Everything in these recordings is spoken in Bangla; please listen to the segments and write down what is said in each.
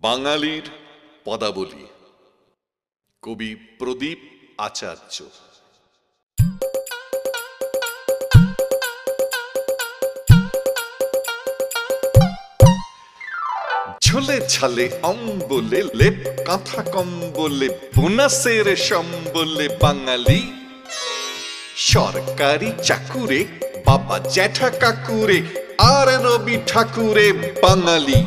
বাঙালির পদাবলী কবি প্রদীপ আচার্য। ঝোলে ঝালে অম্বলে লেপ কাঁথা কম্বলে বোনাসের সম্বলে বাঙালি। সরকারি চাকুরে বাবা জ্যাঠা কাকুরে আর রবি ঠাকুরে বাঙালি।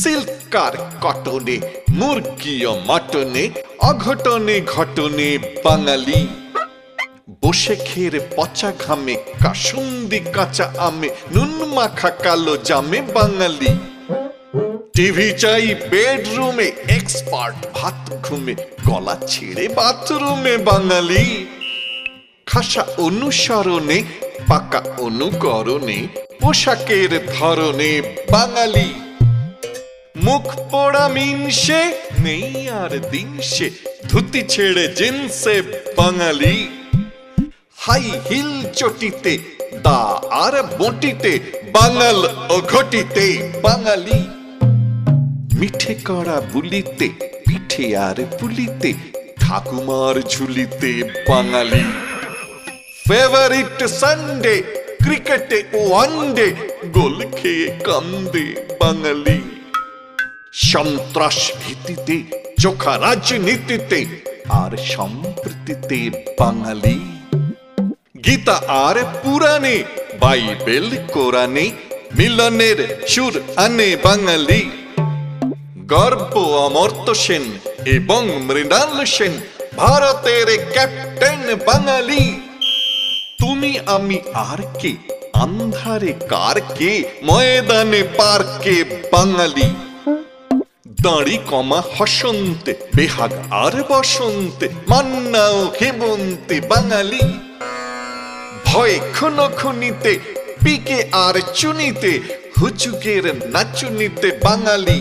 সিল্কার কটনে মুরগি ও মাটনে অঘটনে ঘটনে বাঙালি। বসে খের পচা ঘামে কাসুন্দি কাঁচা আমে নুন মাখা কালো জামে বাঙালি। টিভি চাই বেডরুমে এক্সপার্ট ভাত ঘুমে গলা ছেড়ে বাথরুমে বাঙালি। খাসা অনুসরণে পাকা অনুকরণে পোশাকের ধরনে বাঙালি। মুখ পোড়া মিনসে নেই আর দিন সে ধুতি ছেড়ে জিন্সে বাঙালি। হাই হিল চটিতে দা আর বটিতে বাঙাল ও ঘটিতে বাঙালি। মিঠে কড়া বুলিতে পিঠে আর পুলিতে ঠাকুমার ঝুলিতে বাঙালি। ফেভারিট সানডে ক্রিকেটে ওয়ানডে গোল খেয়ে কান্দে বাঙালি। সন্ত্রাস ভীতিতে চোখা রাজনীতিতে আর সম্প্রীতিতে বাঙালি। গীতা আর পুরাণে বাইবেল কোরআনে মিলনের সুর আনে বাঙালি। গর্ব অমর্ত্য সেন এবং মৃণাল সেন ভারতের ক্যাপ্টেন বাঙালি। তুমি আমি আর কে আন্ধারে কার কে ময়দানে পার্কে বাঙালি। দাড়ি কমা হসন্তে বেহাগ আর বসন্তে মান্না ও হেমন্তে বাঙালি। ভয় খুনো খুনিতে পিকে আর চুনিতে হুচুকের নাচুনিতে বাঙালি।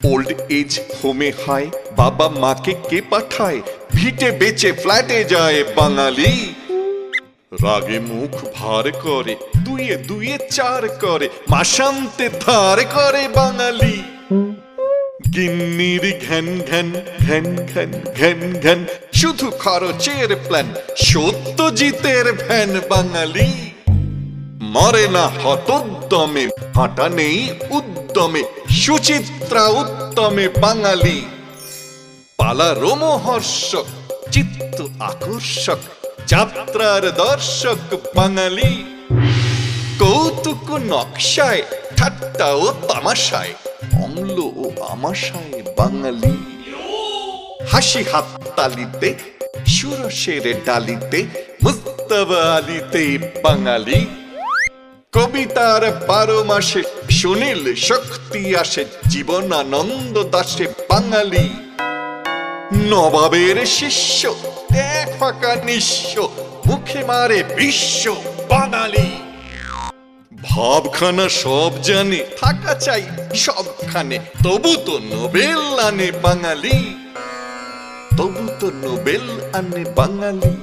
ওল্ড এজ হোমে হায় বাবা মাকে কে পাঠায় ভিটে বেচে ফ্ল্যাটে যায় বাঙালি। রাগে মুখ ভার করে দুয়ে দুয়ে চার করে মাসান্তে ধার করে বাঙালি। গিন্নির ঘ্যান ঘ্যান ঘ্যান ঘ্যান ঘ্যান ঘ্যান শুধু খরচের প্ল্যান সত্যজিতের ভ্যান বাঙালি। মরে না হতোদ্যমে হাঁটা নেই উদ্যমে সুচিত্রা উত্তমে বাঙালি। পালা রোমহর্ষক চিত্ত আকর্ষক যাত্রার দর্শক বাঙালি। কৌতুক নকশায় ঠাট্টা ও তামাশায় অম্ল ও আমাশায় বাঙালি। হাসি হাত তালিতে সুরসের ডালিতে মুস্তাফা আলিতে বাঙালি। কবিতার 12 মাসে সুনীল শক্তি আসে জীবনানন্দ দাসে বাঙালি। নবাবের শিষ্য ফাঁকা নিঃস্ব মুখে মারে বিশ্ব বাঙালি। ভাবখানা সব জানে থাকা চাই সবখানে তবু তো নোবেল আনে বাঙালি। তবু তো নোবেল আনে বাঙালি।